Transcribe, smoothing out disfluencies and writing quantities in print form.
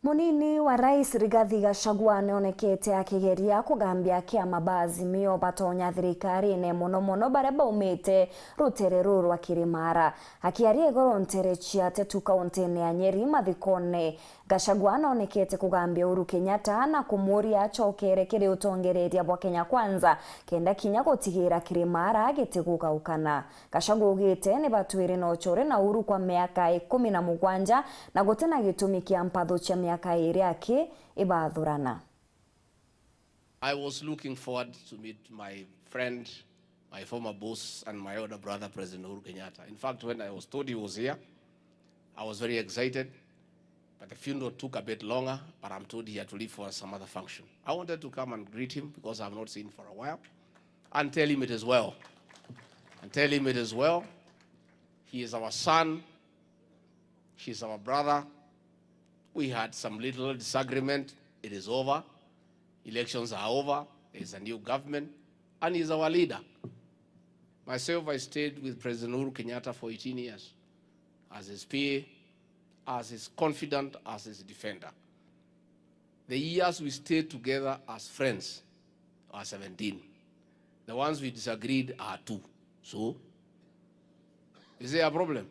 Munini wa rais Rigathi Gachagua neonekete akigeria kugambia kiama bazimio batonya thirikari-ini muno baria baumite rutere ruru rwa KIRIMAARA akiaria igoro nterechia tetu kaunti-ini ya Nyeri mathikone. Gachagua neonekete kugambia UHURU KENYATTA na kumuria achokere kiri utongereria bwa Kenya Kwanza kenda kinya gutigira KIRIMAARA gitigugaukana. Gachagua augite ni batuire no chore na UHURU kwa miaka 17 na gutena gitumi kia mpatho chia miaka I was looking forward to meet my friend, my former boss, and my older brother, President UHURU KENYATTA. In fact, when I was told he was here, I was very excited. But the funeral took a bit longer, but I'm told he had to leave for some other function. I wanted to come and greet him because I've not seen him for a while, and tell him it is well. He is our son. He's our brother. We had some little disagreement. It is over. Elections are over. There's a new government, and he's our leader. Myself, I stayed with President UHURU KENYATTA for 18 years as his PA, as his confidant, as his defender. The years we stayed together as friends are 17. The ones we disagreed are 2. So, is there a problem?